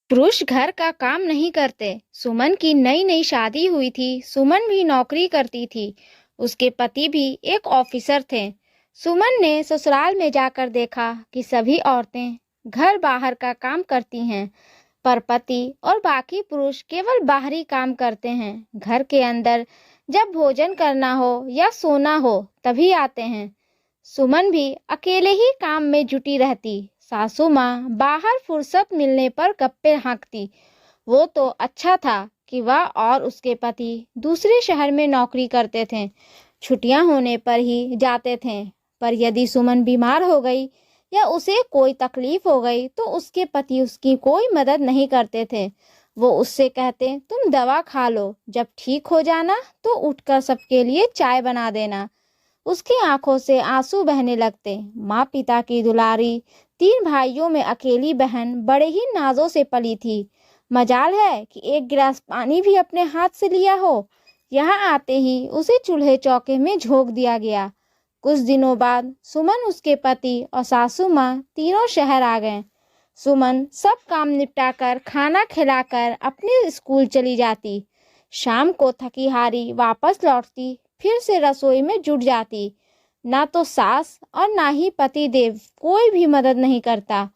पुरुष घर का काम नहीं करते। सुमन की नई नई शादी हुई थी। सुमन भी नौकरी करती थी। उसके पति भी एक ऑफिसर थे। सुमन ने ससुराल में जाकर देखा कि सभी औरतें घर बाहर का काम करती हैं, पर पति और बाकी पुरुष केवल बाहरी काम करते हैं। घर के अंदर जब भोजन करना हो या सोना हो तभी आते हैं। सुमन भी अकेले ही काम में जुटी रहती। सासू माँ बाहर फुर्सत मिलने पर गप्पे हाँकती। वो तो अच्छा था कि वह और उसके पति दूसरे शहर में नौकरी करते थे। छुट्टियां होने पर ही जाते थे। पर यदि सुमन बीमार हो गई या उसे कोई तकलीफ हो गई तो उसके पति उसकी कोई मदद नहीं करते थे। वो उससे कहते, तुम दवा खा लो, जब ठीक हो जाना तो उठकर सबके लिए चाय बना देना। उसकी आंखों से आंसू बहने लगते। माँ पिता की दुलारी, 3 भाइयों में अकेली बहन बड़े ही नाजों से पली थी। मजाल है कि एक गिलास पानी भी अपने हाथ से लिया हो। यहाँ आते ही उसे चूल्हे चौके में झोंक दिया गया। कुछ दिनों बाद सुमन, उसके पति और सासू माँ तीनों शहर आ गए। सुमन सब काम निपटाकर खाना खिलाकर अपने स्कूल चली जाती। शाम को थकी हारी वापस लौटती, फिर से रसोई में जुट जाती। ना तो सास और ना ही पति देव कोई भी मदद नहीं करता।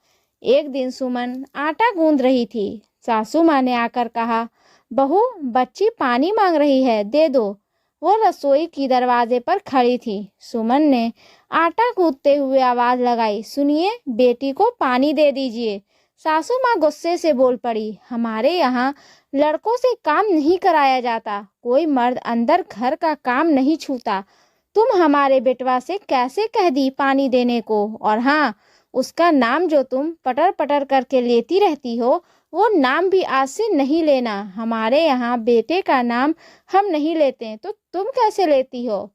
एक दिन सुमन आटा गूंद रही थी। सासू माँ ने आकर कहा, बहू, बच्ची पानी मांग रही है, दे दो। वो रसोई की दरवाजे पर खड़ी थी। सुमन ने आटा गूंदते हुए आवाज लगाई, सुनिए, बेटी को पानी दे दीजिए। सासू माँ गुस्से से बोल पड़ी, हमारे यहाँ लड़कों से काम नहीं कराया जाता। कोई मर्द अंदर घर का काम नहीं छूता। तुम हमारे बेटवा से कैसे कह दी पानी देने को? और हाँ, उसका नाम जो तुम पटर पटर करके लेती रहती हो, वो नाम भी आज से नहीं लेना। हमारे यहाँ बेटे का नाम हम नहीं लेते, तो तुम कैसे लेती हो?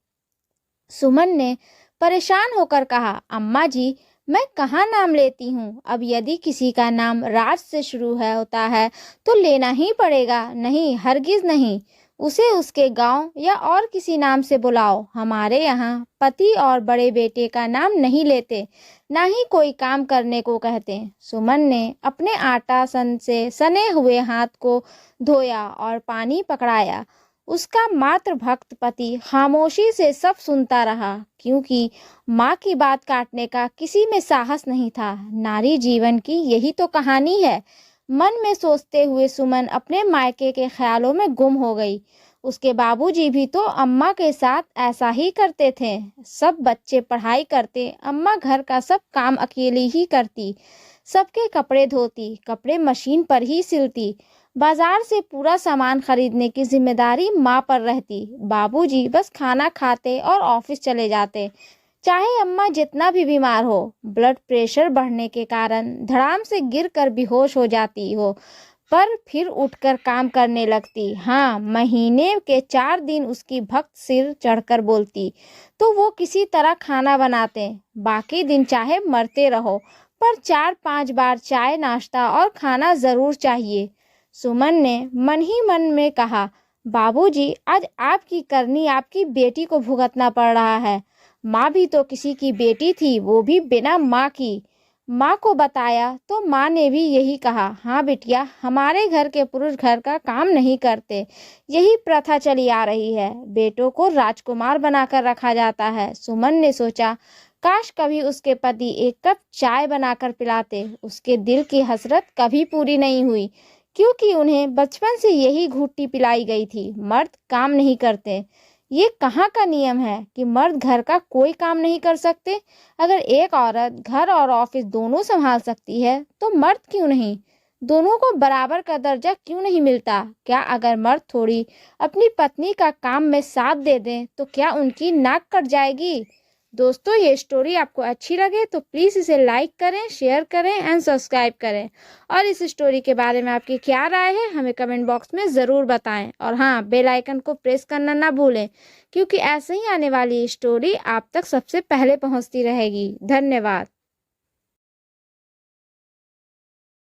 सुमन ने परेशान होकर कहा, अम्मा जी, मैं कहाँ नाम लेती हूँ। अब यदि किसी का नाम राज से शुरू होता है तो लेना ही पड़ेगा। नहीं, हरगिज नहीं। उसे उसके गांव या और किसी नाम से बुलाओ। हमारे यहाँ पति और बड़े बेटे का नाम नहीं लेते, ना ही कोई काम करने को कहते। सुमन ने अपने आटा सन से सने हुए हाथ को धोया और पानी पकड़ाया। उसका मात्र भक्त पति खामोशी से सब सुनता रहा, क्योंकि माँ की बात काटने का किसी में साहस नहीं था। नारी जीवन की यही तो कहानी है। मन में सोचते हुए सुमन अपने मायके के ख्यालों में गुम हो गई। उसके बाबूजी भी तो अम्मा के साथ ऐसा ही करते थे। सब बच्चे पढ़ाई करते, अम्मा घर का सब काम अकेली ही करती। सबके कपड़े धोती, कपड़े मशीन पर ही सिलती। बाजार से पूरा सामान खरीदने की जिम्मेदारी माँ पर रहती। बाबूजी बस खाना खाते और ऑफिस चले जाते। चाहे अम्मा जितना भी बीमार हो, ब्लड प्रेशर बढ़ने के कारण धड़ाम से गिरकर बेहोश हो जाती हो, पर फिर उठकर काम करने लगती। हाँ, महीने के 4 दिन उसकी भक्त सिर चढ़कर बोलती तो वो किसी तरह खाना बनाते। बाकी दिन चाहे मरते रहो, पर 4-5 बार चाय, नाश्ता और खाना जरूर चाहिए। सुमन ने मन ही मन में कहा, बाबूजी, आज आपकी करनी आपकी बेटी को भुगतना पड़ रहा है। माँ भी तो किसी की बेटी थी, वो भी बिना माँ की। माँ को बताया तो माँ ने भी यही कहा, हाँ बिटिया, हमारे घर के पुरुष घर का काम नहीं करते। यही प्रथा चली आ रही है। बेटों को राजकुमार बनाकर रखा जाता है। सुमन ने सोचा, काश कभी उसके पति एक कप चाय बनाकर पिलाते। उसके दिल की हसरत कभी पूरी नहीं हुई, क्योंकि उन्हें बचपन से यही घुट्टी पिलाई गई थी। मर्द काम नहीं करते। ये कहाँ का नियम है कि मर्द घर का कोई काम नहीं कर सकते? अगर एक औरत घर और ऑफिस दोनों संभाल सकती है तो मर्द क्यों नहीं? दोनों को बराबर का दर्जा क्यों नहीं मिलता? क्या अगर मर्द थोड़ी अपनी पत्नी का काम में साथ दे दें तो क्या उनकी नाक कट जाएगी? दोस्तों, ये स्टोरी आपको अच्छी लगे तो प्लीज़ इसे लाइक करें, शेयर करें एंड सब्सक्राइब करें। और इस स्टोरी के बारे में आपकी क्या राय है हमें कमेंट बॉक्स में ज़रूर बताएं। और हाँ, बेल आइकन को प्रेस करना ना भूलें, क्योंकि ऐसे ही आने वाली स्टोरी आप तक सबसे पहले पहुंचती रहेगी। धन्यवाद।